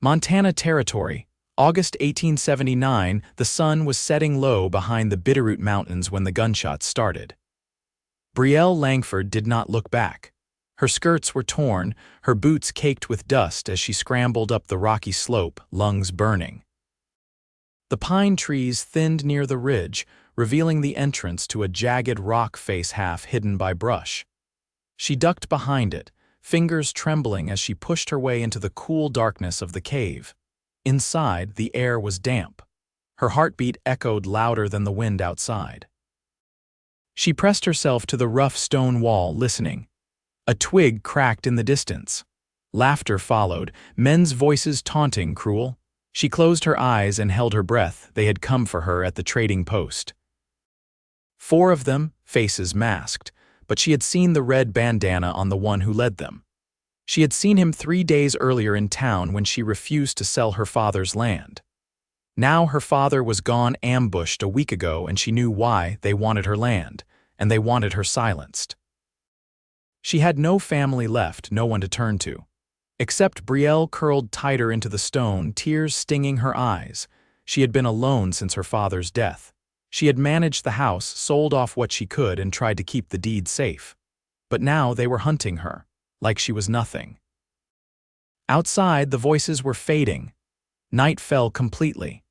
Montana Territory, August 1879. The sun was setting low behind the Bitterroot Mountains when the gunshots started. Brielle Langford did not look back. Her skirts were torn, her boots caked with dust as she scrambled up the rocky slope, lungs burning. The pine trees thinned near the ridge, revealing the entrance to a jagged rock face half hidden by brush. She ducked behind it, fingers trembling as she pushed her way into the cool darkness of the cave. Inside, the air was damp. Her heartbeat echoed louder than the wind outside. She pressed herself to the rough stone wall, listening. A twig cracked in the distance. Laughter followed, men's voices taunting Cruel. She closed her eyes and held her breath. They had come for her at the trading post. 4 of them, faces masked, but she had seen the red bandana on the one who led them. She had seen him 3 days earlier in town when she refused to sell her father's land. Now her father was gone, ambushed a week ago, and she knew why. They wanted her land, and they wanted her silenced. She had no family left, no one to turn to. Except Brielle curled tighter into the stone, tears stinging her eyes. She had been alone since her father's death. She had managed the house, sold off what she could, and tried to keep the deed safe. But now they were hunting her, like she was nothing. Outside, the voices were fading. Night fell completely.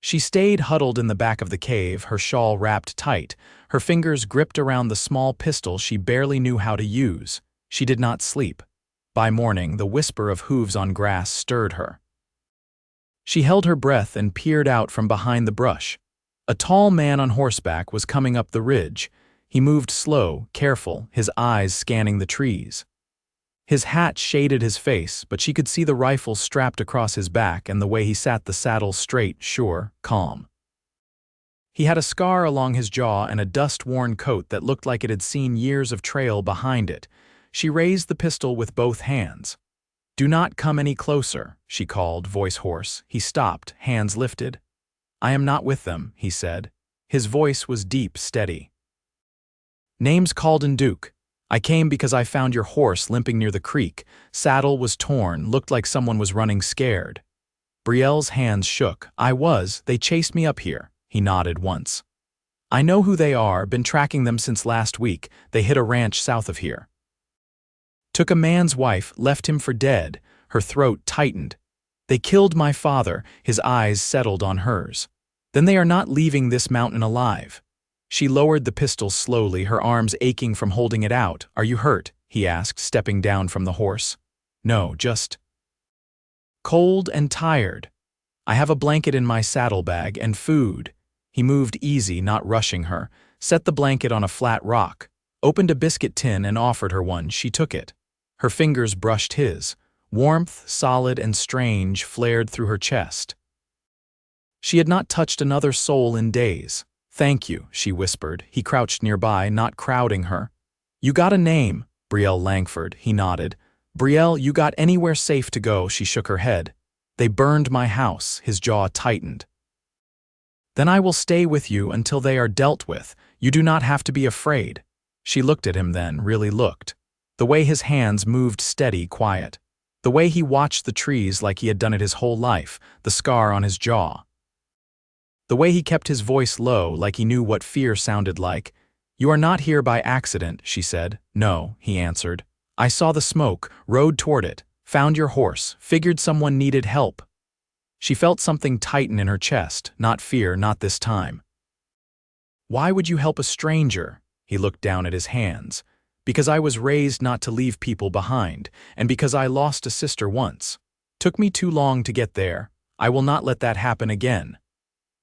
She stayed huddled in the back of the cave, her shawl wrapped tight, her fingers gripped around the small pistol she barely knew how to use. She did not sleep. By morning, the whisper of hooves on grass stirred her. She held her breath and peered out from behind the brush. A tall man on horseback was coming up the ridge. He moved slow, careful, his eyes scanning the trees. His hat shaded his face, but she could see the rifle strapped across his back and the way he sat the saddle straight, sure, calm. He had a scar along his jaw and a dust-worn coat that looked like it had seen years of trail behind it. She raised the pistol with both hands. "Do not come any closer," she called, voice hoarse. He stopped, hands lifted. "I am not with them," he said. His voice was deep, steady. "Name's Calden Duke. I came because I found your horse limping near the creek. Saddle was torn, looked like someone was running scared." Brielle's hands shook. They chased me up here." He nodded once. "I know who they are, been tracking them since last week. They hit a ranch south of here. Took a man's wife, left him for dead." Her throat tightened. "They killed my father." His eyes settled on hers. "Then they are not leaving this mountain alive." She lowered the pistol slowly, her arms aching from holding it out. "Are you hurt?" he asked, stepping down from the horse. "No, just cold and tired. I have a blanket in my saddlebag and food." He moved easy, not rushing her, set the blanket on a flat rock, opened a biscuit tin and offered her one. She took it. Her fingers brushed his. Warmth, solid and strange, flared through her chest. She had not touched another soul in days. "Thank you," she whispered. He crouched nearby, not crowding her. "You got a name?" "Brielle Langford," he nodded. "Brielle, you got anywhere safe to go?" She shook her head. "They burned my house." His jaw tightened. "Then I will stay with you until they are dealt with. You do not have to be afraid." She looked at him then, really looked. The way his hands moved steady, quiet. The way he watched the trees like he had done it his whole life, the scar on his jaw. The way he kept his voice low, like he knew what fear sounded like. "You are not here by accident," she said. "No," he answered. "I saw the smoke, rode toward it, found your horse, figured someone needed help." She felt something tighten in her chest, not fear, not this time. "Why would you help a stranger?" He looked down at his hands. "Because I was raised not to leave people behind, and because I lost a sister once. Took me too long to get there. I will not let that happen again."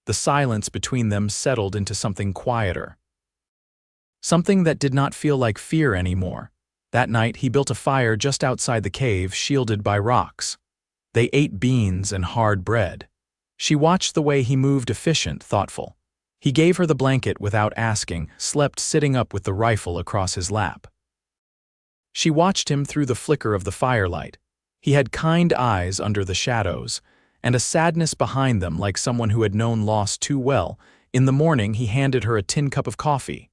The silence between them settled into something quieter. Something that did not feel like fear anymore. That night he built a fire just outside the cave, shielded by rocks. They ate beans and hard bread. She watched the way he moved, efficient, thoughtful. He gave her the blanket without asking, slept sitting up with the rifle across his lap. She watched him through the flicker of the firelight. He had kind eyes under the shadows, and a sadness behind them like someone who had known loss too well. In the morning he handed her a tin cup of coffee.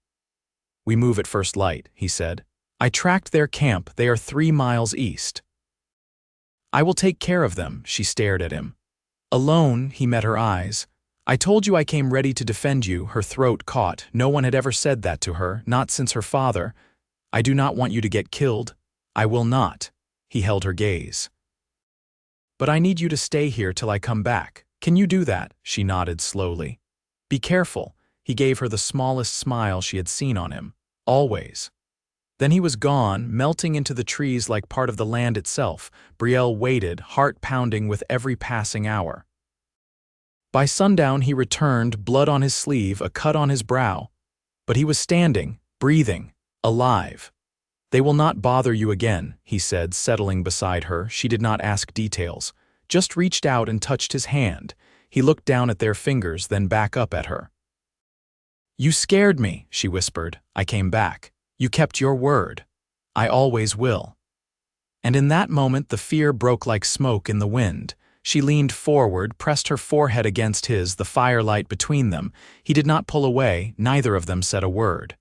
"We move at first light," he said. "I tracked their camp. They are 3 miles east." I will take care of them, she stared at him. Alone, he met her eyes. I told you I came ready to defend you, her throat caught. No one had ever said that to her, not since her father. I do not want you to get killed. I will not. He held her gaze. But I need you to stay here till I come back. Can you do that? She nodded slowly. Be careful. He gave her the smallest smile she had seen on him. Always. Then he was gone, melting into the trees like part of the land itself. Brielle waited, heart pounding with every passing hour. By sundown he returned, blood on his sleeve, a cut on his brow. But he was standing, breathing, alive. They will not bother you again, he said, settling beside her. She did not ask details, just reached out and touched his hand. He looked down at their fingers, then back up at her. You scared me, she whispered. I came back. You kept your word. I always will. And in that moment the fear broke like smoke in the wind. She leaned forward, pressed her forehead against his, the firelight between them. He did not pull away, neither of them said a word.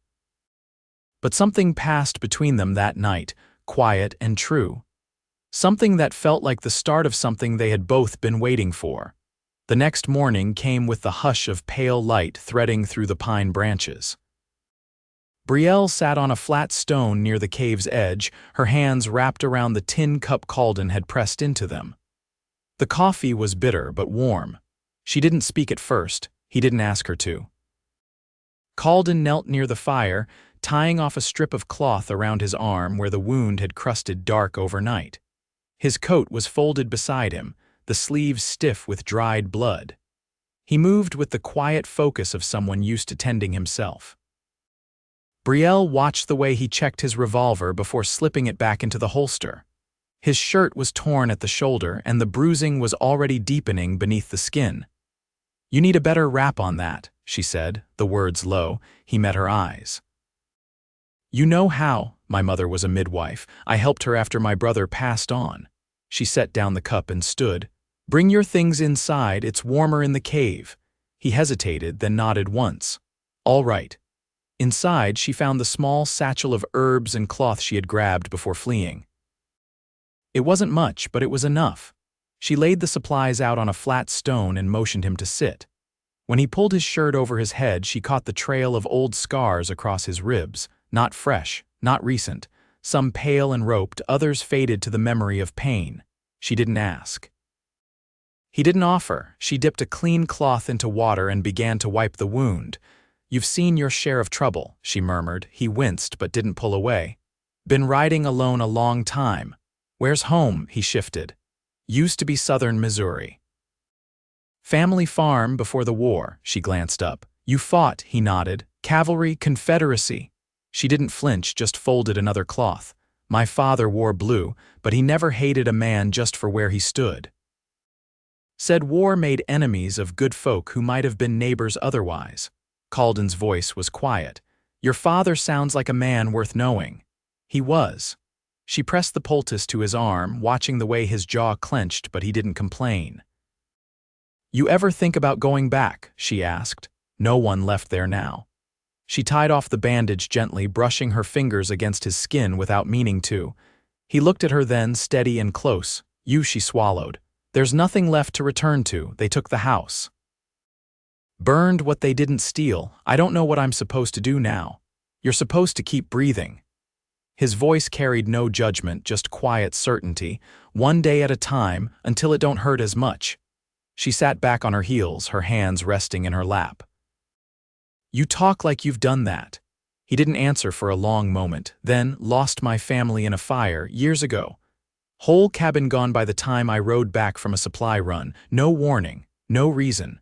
But something passed between them that night, quiet and true. Something that felt like the start of something they had both been waiting for. The next morning came with the hush of pale light threading through the pine branches. Brielle sat on a flat stone near the cave's edge, her hands wrapped around the tin cup Calden had pressed into them. The coffee was bitter but warm. She didn't speak at first. He didn't ask her to. Calden knelt near the fire, tying off a strip of cloth around his arm where the wound had crusted dark overnight. His coat was folded beside him, the sleeves stiff with dried blood. He moved with the quiet focus of someone used to tending himself. Brielle watched the way he checked his revolver before slipping it back into the holster. His shirt was torn at the shoulder, and the bruising was already deepening beneath the skin. You need a better wrap on that, she said, the words low. He met her eyes. You know how. My mother was a midwife. I helped her after my brother passed on. She set down the cup and stood. Bring your things inside, it's warmer in the cave. He hesitated, then nodded once. All right. Inside, she found the small satchel of herbs and cloth she had grabbed before fleeing. It wasn't much, but it was enough. She laid the supplies out on a flat stone and motioned him to sit. When he pulled his shirt over his head, she caught the trail of old scars across his ribs, not fresh, not recent, some pale and roped, others faded to the memory of pain. She didn't ask. He didn't offer. She dipped a clean cloth into water and began to wipe the wound. You've seen your share of trouble, she murmured. He winced but didn't pull away. Been riding alone a long time. Where's home? He shifted. Used to be southern Missouri. Family farm before the war, she glanced up. You fought, he nodded. Cavalry, Confederacy. She didn't flinch, just folded another cloth. My father wore blue, but he never hated a man just for where he stood. Said war made enemies of good folk who might have been neighbors otherwise. Calden's voice was quiet. Your father sounds like a man worth knowing. He was. She pressed the poultice to his arm, watching the way his jaw clenched, but he didn't complain. You ever think about going back? She asked. No one left there now. She tied off the bandage gently, brushing her fingers against his skin without meaning to. He looked at her then, steady and close. You, she swallowed. There's nothing left to return to. They took the house. Burned what they didn't steal. I don't know what I'm supposed to do now. You're supposed to keep breathing. His voice carried no judgment, just quiet certainty, one day at a time, until it don't hurt as much. She sat back on her heels, her hands resting in her lap. You talk like you've done that. He didn't answer for a long moment, then lost my family in a fire years ago. Whole cabin gone by the time I rode back from a supply run. No warning, no reason.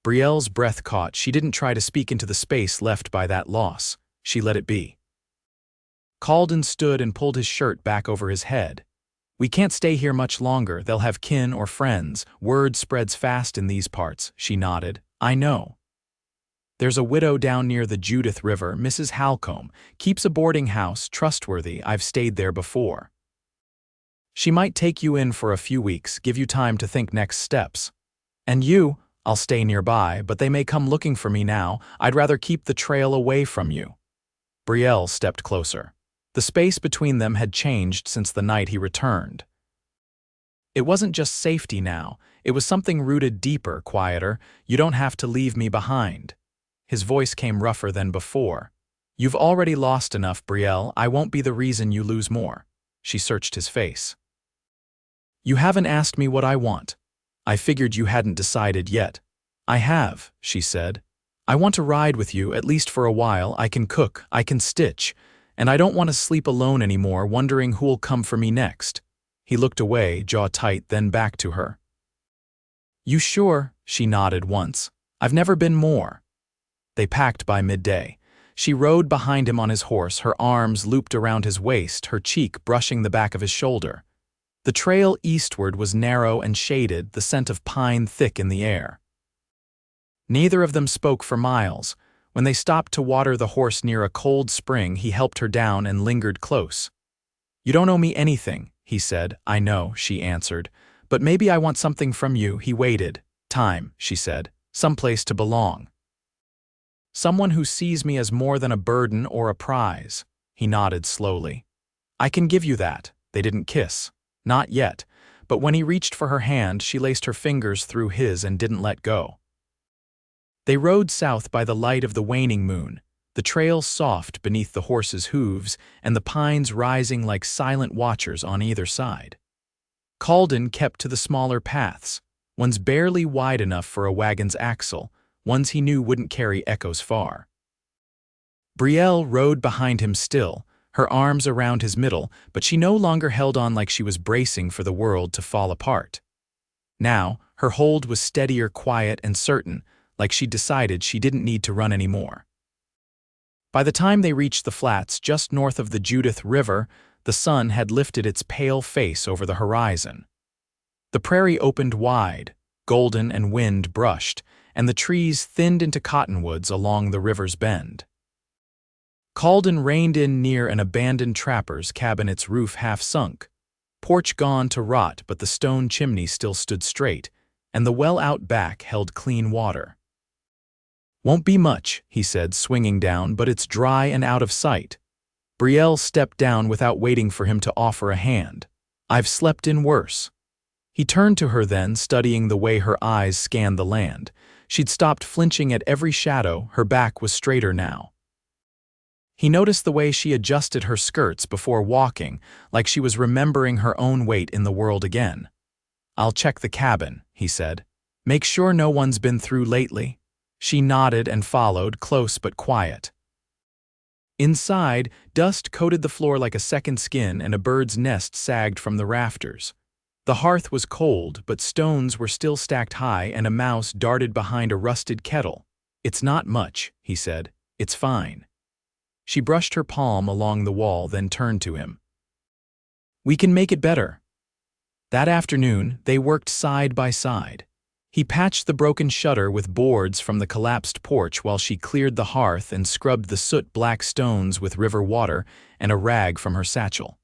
Brielle's breath caught. She didn't try to speak into the space left by that loss. She let it be. Calden stood and pulled his shirt back over his head. We can't stay here much longer. They'll have kin or friends. Word spreads fast in these parts, she nodded. I know. There's a widow down near the Judith River, Mrs. Halcombe, keeps a boarding house, trustworthy. I've stayed there before. She might take you in for a few weeks, give you time to think next steps. And you, I'll stay nearby, but they may come looking for me now. I'd rather keep the trail away from you. Brielle stepped closer. The space between them had changed since the night he returned. It wasn't just safety now, it was something rooted deeper, quieter. You don't have to leave me behind. His voice came rougher than before. You've already lost enough, Brielle. I won't be the reason you lose more. She searched his face. You haven't asked me what I want. I figured you hadn't decided yet. I have, she said. I want to ride with you, at least for a while. I can cook, I can stitch, and I don't want to sleep alone anymore, wondering who'll come for me next. He looked away, jaw tight, then back to her. You sure? She nodded once. I've never been more. They packed by midday. She rode behind him on his horse, her arms looped around his waist, her cheek brushing the back of his shoulder. The trail eastward was narrow and shaded, the scent of pine thick in the air. Neither of them spoke for miles. When they stopped to water the horse near a cold spring, he helped her down and lingered close. You don't owe me anything, he said. I know, she answered. But maybe I want something from you. He waited. Time, she said. Someplace to belong. Someone who sees me as more than a burden or a prize. He nodded slowly. I can give you that. They didn't kiss. Not yet. But when he reached for her hand, she laced her fingers through his and didn't let go. They rode south by the light of the waning moon, the trail soft beneath the horses' hooves and the pines rising like silent watchers on either side. Calden kept to the smaller paths, ones barely wide enough for a wagon's axle, ones he knew wouldn't carry echoes far. Brielle rode behind him still, her arms around his middle, but she no longer held on like she was bracing for the world to fall apart. Now, her hold was steadier, quiet, and certain, like she'd decided she didn't need to run anymore. By the time they reached the flats just north of the Judith River, the sun had lifted its pale face over the horizon. The prairie opened wide, golden and wind brushed, and the trees thinned into cottonwoods along the river's bend. Calden reined in near an abandoned trapper's cabin, its roof half sunk. Porch gone to rot, but the stone chimney still stood straight, and the well out back held clean water. Won't be much, he said, swinging down, but it's dry and out of sight. Brielle stepped down without waiting for him to offer a hand. I've slept in worse. He turned to her then, studying the way her eyes scanned the land. She'd stopped flinching at every shadow, her back was straighter now. He noticed the way she adjusted her skirts before walking, like she was remembering her own weight in the world again. I'll check the cabin, he said. Make sure no one's been through lately. She nodded and followed, close but quiet. Inside, dust coated the floor like a second skin and a bird's nest sagged from the rafters. The hearth was cold, but stones were still stacked high and a mouse darted behind a rusted kettle. It's not much, he said. It's fine. She brushed her palm along the wall, then turned to him. We can make it better. That afternoon, they worked side by side. He patched the broken shutter with boards from the collapsed porch while she cleared the hearth and scrubbed the soot-black stones with river water and a rag from her satchel.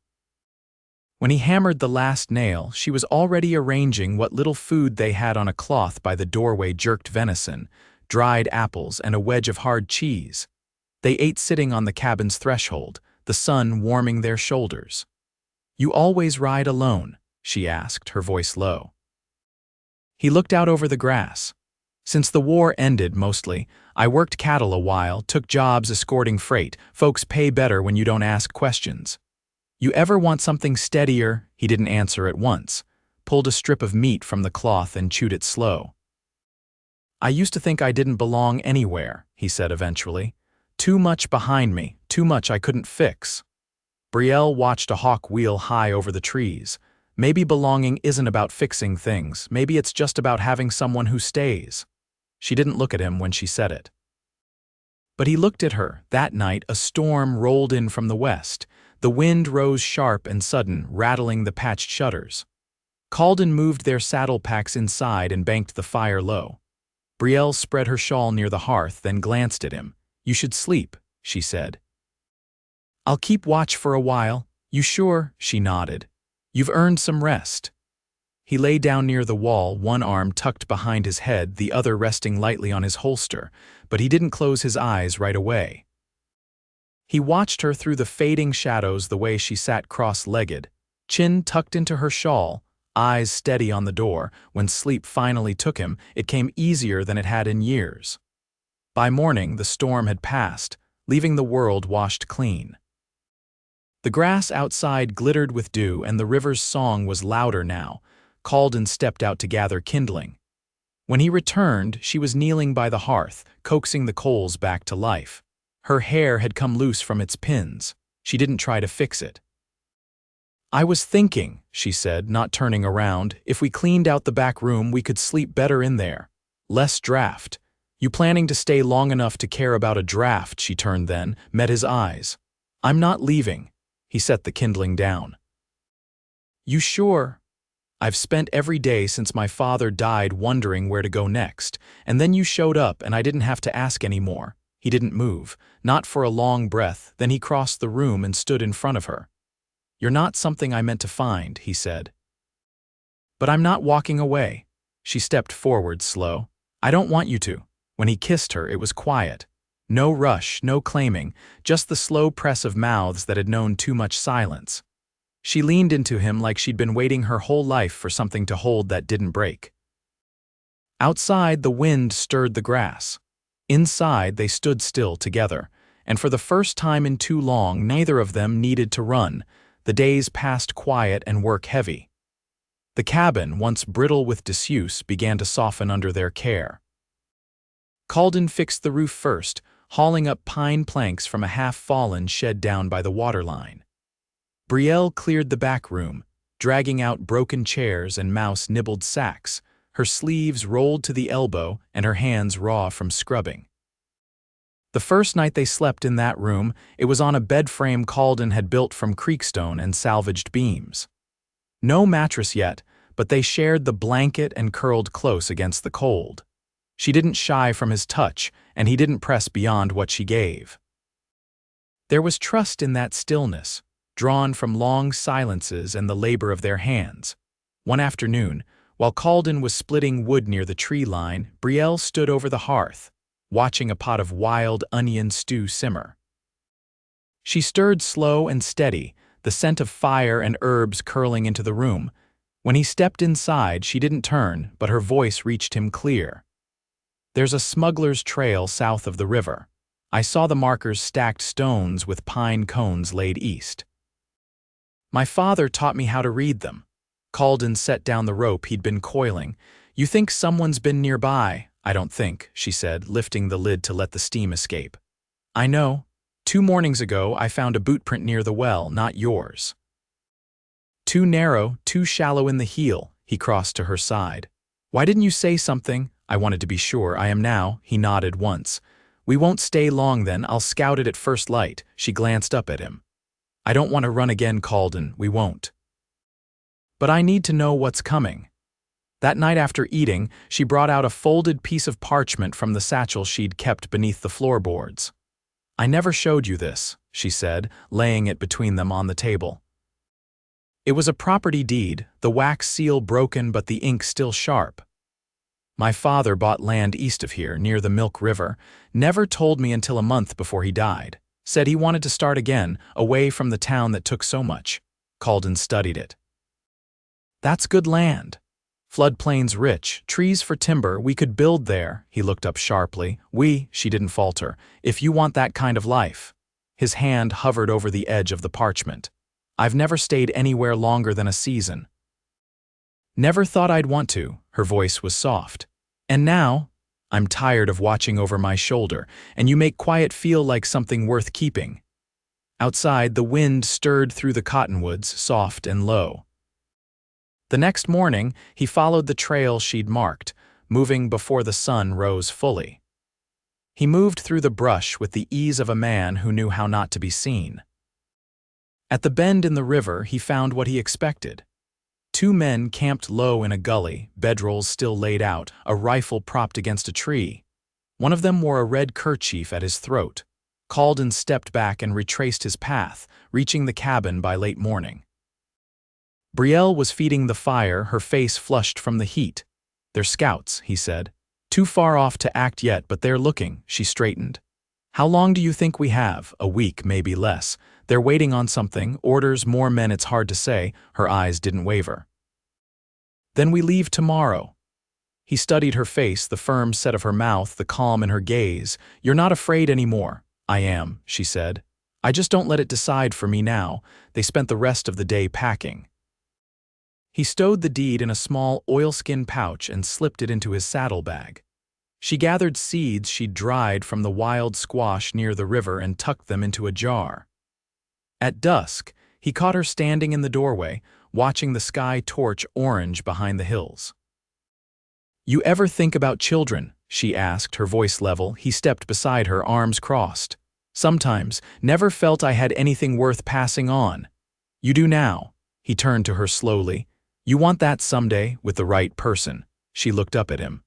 When he hammered the last nail, she was already arranging what little food they had on a cloth by the doorway: jerked venison, dried apples, and a wedge of hard cheese. They ate sitting on the cabin's threshold, the sun warming their shoulders. You always ride alone? She asked, her voice low. He looked out over the grass. Since the war ended, mostly, I worked cattle a while, took jobs escorting freight. Folks pay better when you don't ask questions. You ever want something steadier? He didn't answer at once, pulled a strip of meat from the cloth and chewed it slow. I used to think I didn't belong anywhere, he said eventually. Too much behind me, too much I couldn't fix. Brielle watched a hawk wheel high over the trees. Maybe belonging isn't about fixing things. Maybe it's just about having someone who stays. She didn't look at him when she said it. But he looked at her. That night, a storm rolled in from the west. The wind rose sharp and sudden, rattling the patched shutters. Calden moved their saddle packs inside and banked the fire low. Brielle spread her shawl near the hearth, then glanced at him. You should sleep, she said. I'll keep watch for a while. You sure? She nodded. You've earned some rest. He lay down near the wall, one arm tucked behind his head, the other resting lightly on his holster, but he didn't close his eyes right away. He watched her through the fading shadows, the way she sat cross-legged, chin tucked into her shawl, eyes steady on the door. When sleep finally took him, it came easier than it had in years. By morning, the storm had passed, leaving the world washed clean. The grass outside glittered with dew, and the river's song was louder now. Calden stepped out to gather kindling. When he returned, she was kneeling by the hearth, coaxing the coals back to life. Her hair had come loose from its pins. She didn't try to fix it. "I was thinking," she said, not turning around, "if we cleaned out the back room, we could sleep better in there. Less draft. You planning to stay long enough to care about a draft?" She turned then, met his eyes. "I'm not leaving." He set the kindling down. "You sure?" "I've spent every day since my father died wondering where to go next, and then you showed up and I didn't have to ask anymore." He didn't move, not for a long breath. Then he crossed the room and stood in front of her. "You're not something I meant to find," he said. "But I'm not walking away." She stepped forward, slow. "I don't want you to." When he kissed her, it was quiet. No rush, no claiming, just the slow press of mouths that had known too much silence. She leaned into him like she'd been waiting her whole life for something to hold that didn't break. Outside, the wind stirred the grass. Inside, they stood still together, and for the first time in too long, neither of them needed to run. The days passed quiet and work heavy. The cabin, once brittle with disuse, began to soften under their care. Calden fixed the roof first, hauling up pine planks from a half-fallen shed down by the waterline. Brielle cleared the back room, dragging out broken chairs and mouse-nibbled sacks, her sleeves rolled to the elbow and her hands raw from scrubbing. The first night they slept in that room, it was on a bed frame Calden had built from creekstone and salvaged beams. No mattress yet, but they shared the blanket and curled close against the cold. She didn't shy from his touch, and he didn't press beyond what she gave. There was trust in that stillness, drawn from long silences and the labor of their hands. One afternoon, while Calden was splitting wood near the tree line, Brielle stood over the hearth, watching a pot of wild onion stew simmer. She stirred slow and steady, the scent of fire and herbs curling into the room. When he stepped inside, she didn't turn, but her voice reached him clear. "There's a smuggler's trail south of the river. I saw the markers stacked stones with pine cones laid east. My father taught me how to read them." Calden set down the rope he'd been coiling. "You think someone's been nearby?" "I don't think," she said, lifting the lid to let the steam escape. "I know. 2 mornings ago, I found a boot print near the well, not yours." "Too narrow, too shallow in the heel." He crossed to her side. "Why didn't you say something?" "I wanted to be sure. I am now." He nodded once. "We won't stay long then. I'll scout it at first light." She glanced up at him. "I don't want to run again, Calden. We won't. But I need to know what's coming." That night after eating, she brought out a folded piece of parchment from the satchel she'd kept beneath the floorboards. "I never showed you this," she said, laying it between them on the table. It was a property deed, the wax seal broken but the ink still sharp. "My father bought land east of here, near the Milk River. Never told me until a month before he died. Said he wanted to start again, away from the town that took so much." Calden studied it. "That's good land. Floodplains rich, trees for timber, we could build there." He looked up sharply. She didn't falter. "If you want that kind of life." His hand hovered over the edge of the parchment. "I've never stayed anywhere longer than a season. Never thought I'd want to." Her voice was soft. "And now, I'm tired of watching over my shoulder, and you make quiet feel like something worth keeping." Outside, the wind stirred through the cottonwoods, soft and low. The next morning, he followed the trail she'd marked, moving before the sun rose fully. He moved through the brush with the ease of a man who knew how not to be seen. At the bend in the river, he found what he expected. 2 men camped low in a gully, bedrolls still laid out, a rifle propped against a tree. One of them wore a red kerchief at his throat. Calden stepped back and retraced his path, reaching the cabin by late morning. Brielle was feeding the fire, her face flushed from the heat. "They're scouts," he said. "Too far off to act yet, but they're looking." She straightened. "How long do you think we have?" "A week, maybe less. They're waiting on something, orders, more men, it's hard to say." Her eyes didn't waver. Then we leave tomorrow. He studied her face, the firm set of her mouth, the calm in her gaze. You're not afraid anymore. I am, she said. I just don't let it decide for me now. They spent the rest of the day packing. He stowed the deed in a small oilskin pouch and slipped it into his saddlebag. She gathered seeds she'd dried from the wild squash near the river and tucked them into a jar. At dusk, he caught her standing in the doorway, watching the sky torch orange behind the hills. You ever think about children? She asked, her voice level. He stepped beside her, arms crossed. Sometimes, never felt I had anything worth passing on. You do now. He turned to her slowly. You want that someday, with the right person. She looked up at him.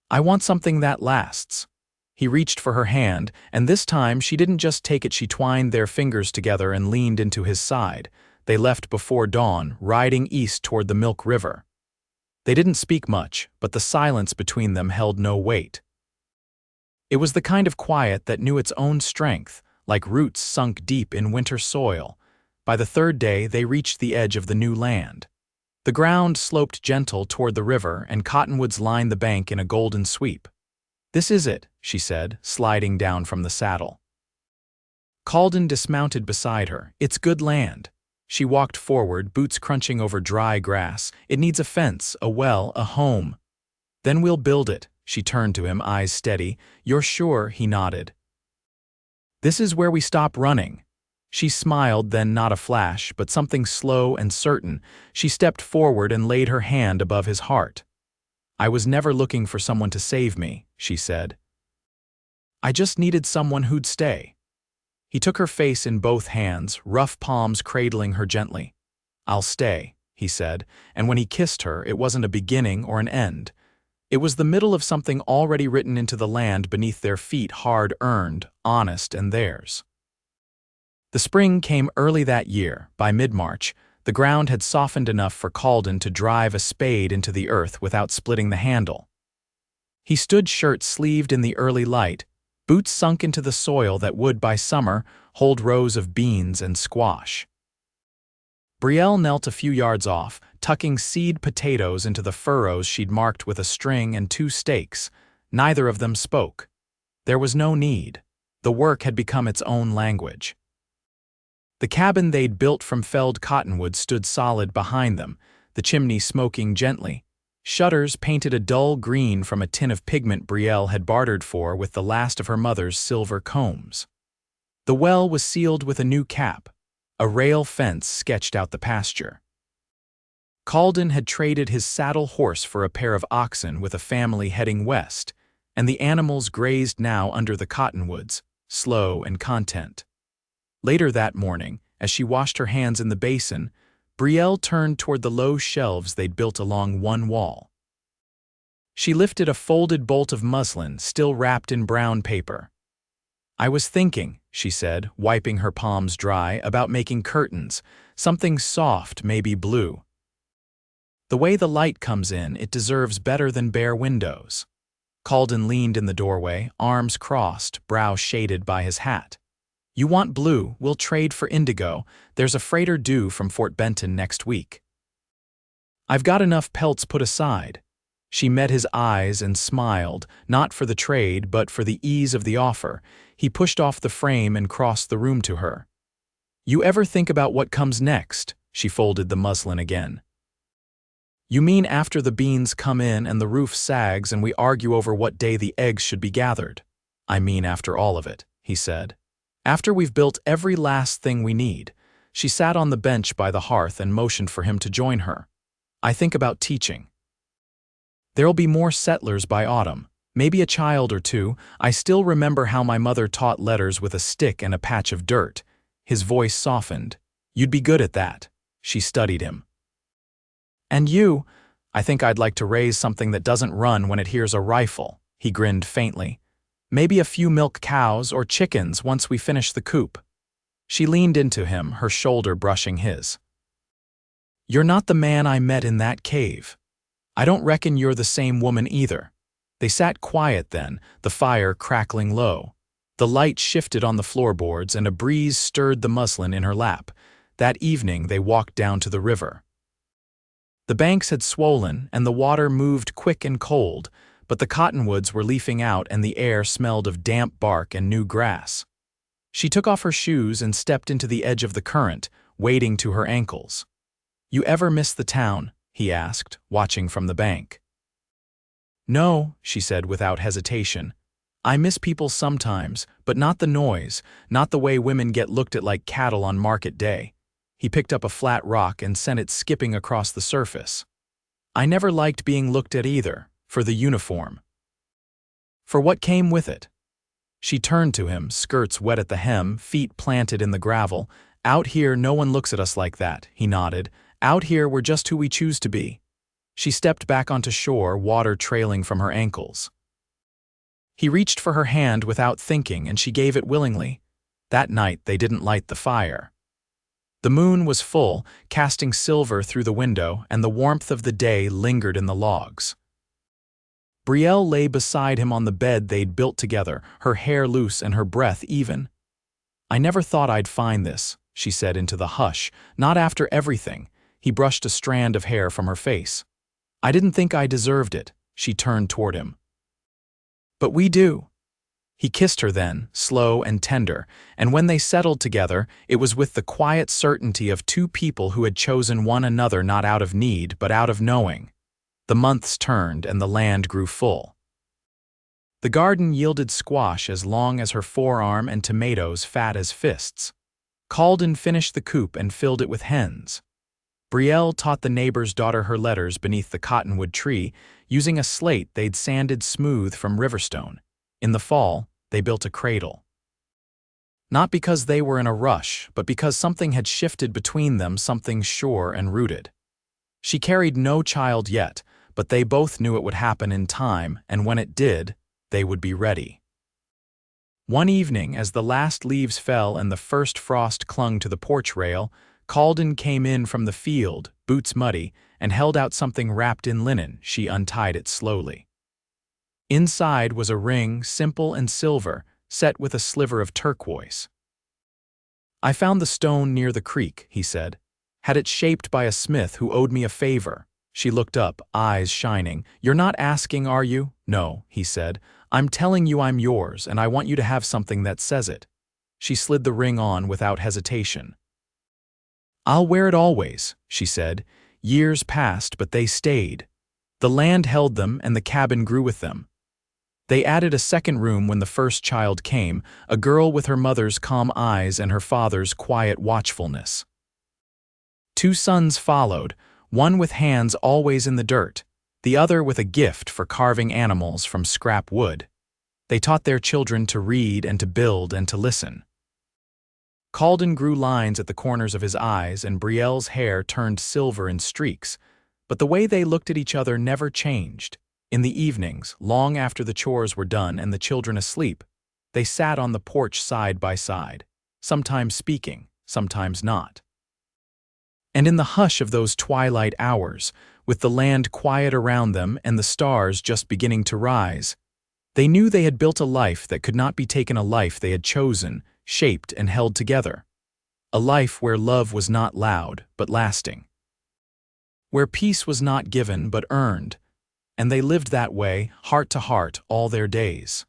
I want something that lasts. He reached for her hand, and this time she didn't just take it, she twined their fingers together and leaned into his side. They left before dawn, riding east toward the Milk River. They didn't speak much, but the silence between them held no weight. It was the kind of quiet that knew its own strength, like roots sunk deep in winter soil. By the third day, they reached the edge of the new land. The ground sloped gentle toward the river, and cottonwoods lined the bank in a golden sweep. This is it, she said, sliding down from the saddle. Calden dismounted beside her. It's good land. She walked forward, boots crunching over dry grass. It needs a fence, a well, a home. Then we'll build it. She turned to him, eyes steady. You're sure? He nodded. This is where we stop running. She smiled, then not a flash, but something slow and certain. She stepped forward and laid her hand above his heart. I was never looking for someone to save me, she said. I just needed someone who'd stay. He took her face in both hands, rough palms cradling her gently. I'll stay, he said, and when he kissed her, it wasn't a beginning or an end. It was the middle of something already written into the land beneath their feet, hard-earned, honest, and theirs. The spring came early that year. By mid-March, the ground had softened enough for Calden to drive a spade into the earth without splitting the handle. He stood shirt-sleeved in the early light, boots sunk into the soil that would, by summer, hold rows of beans and squash. Brielle knelt a few yards off, tucking seed potatoes into the furrows she'd marked with a string and 2 stakes. Neither of them spoke. There was no need. The work had become its own language. The cabin they'd built from felled cottonwood stood solid behind them, the chimney smoking gently. Shutters painted a dull green from a tin of pigment Brielle had bartered for with the last of her mother's silver combs. The well was sealed with a new cap. A rail fence sketched out the pasture. Calden had traded his saddle horse for a pair of oxen with a family heading west, and the animals grazed now under the cottonwoods, slow and content. Later that morning, as she washed her hands in the basin, Brielle turned toward the low shelves they'd built along one wall. She lifted a folded bolt of muslin, still wrapped in brown paper. I was thinking, she said, wiping her palms dry, about making curtains, something soft, maybe blue. The way the light comes in, it deserves better than bare windows. Calden leaned in the doorway, arms crossed, brow shaded by his hat. You want blue, we'll trade for indigo. There's a freighter due from Fort Benton next week. I've got enough pelts put aside. She met his eyes and smiled, not for the trade, but for the ease of the offer. He pushed off the frame and crossed the room to her. You ever think about what comes next? She folded the muslin again. You mean after the beans come in and the roof sags and we argue over what day the eggs should be gathered? I mean after all of it, he said. After we've built every last thing we need. She sat on the bench by the hearth and motioned for him to join her. I think about teaching. There'll be more settlers by autumn, maybe a child or 2. I still remember how my mother taught letters with a stick and a patch of dirt. His voice softened. You'd be good at that. She studied him. And you? I think I'd like to raise something that doesn't run when it hears a rifle. He grinned faintly. Maybe a few milk cows or chickens once we finish the coop. She leaned into him, her shoulder brushing his. You're not the man I met in that cave. I don't reckon you're the same woman either. They sat quiet then, the fire crackling low. The light shifted on the floorboards and a breeze stirred the muslin in her lap. That evening they walked down to the river. The banks had swollen, and the water moved quick and cold, but the cottonwoods were leafing out and the air smelled of damp bark and new grass. She took off her shoes and stepped into the edge of the current, wading to her ankles. "You ever miss the town?" he asked, watching from the bank. "No," she said without hesitation. "I miss people sometimes, but not the noise, not the way women get looked at like cattle on market day." He picked up a flat rock and sent it skipping across the surface. "I never liked being looked at either, for the uniform. For what came with it." She turned to him, skirts wet at the hem, feet planted in the gravel. "Out here no one looks at us like that," he nodded. "Out here we're just who we choose to be." She stepped back onto shore, water trailing from her ankles. He reached for her hand without thinking, and she gave it willingly. That night they didn't light the fire. The moon was full, casting silver through the window, and the warmth of the day lingered in the logs. Brielle lay beside him on the bed they'd built together, her hair loose and her breath even. "I never thought I'd find this," she said into the hush, "not after everything." He brushed a strand of hair from her face. "I didn't think I deserved it." She turned toward him. "But we do." He kissed her then, slow and tender, and when they settled together, it was with the quiet certainty of two people who had chosen one another not out of need, but out of knowing. The months turned and the land grew full. The garden yielded squash as long as her forearm and tomatoes fat as fists. Calden finished the coop and filled it with hens. Brielle taught the neighbor's daughter her letters beneath the cottonwood tree, using a slate they'd sanded smooth from riverstone. In the fall, they built a cradle. Not because they were in a rush, but because something had shifted between them, something sure and rooted. She carried no child yet, but they both knew it would happen in time, and when it did, they would be ready. One evening, as the last leaves fell and the first frost clung to the porch rail, Calden came in from the field, boots muddy, and held out something wrapped in linen. She untied it slowly. Inside was a ring, simple and silver, set with a sliver of turquoise. "I found the stone near the creek," he said. "Had it shaped by a smith who owed me a favor." She looked up, eyes shining. "You're not asking, are you?" "No," he said. "I'm telling you I'm yours, and I want you to have something that says it." She slid the ring on without hesitation. "I'll wear it always," she said. Years passed, but they stayed. The land held them, and the cabin grew with them. They added a second room when the first child came, a girl with her mother's calm eyes and her father's quiet watchfulness. Two sons followed, one with hands always in the dirt, the other with a gift for carving animals from scrap wood. They taught their children to read and to build and to listen. Calden grew lines at the corners of his eyes, and Brielle's hair turned silver in streaks, but the way they looked at each other never changed. In the evenings, long after the chores were done and the children asleep, they sat on the porch side by side, sometimes speaking, sometimes not. And in the hush of those twilight hours, with the land quiet around them and the stars just beginning to rise, they knew they had built a life that could not be taken, a life they had chosen, shaped and held together. A life where love was not loud, but lasting. Where peace was not given, but earned. And they lived that way, heart to heart, all their days.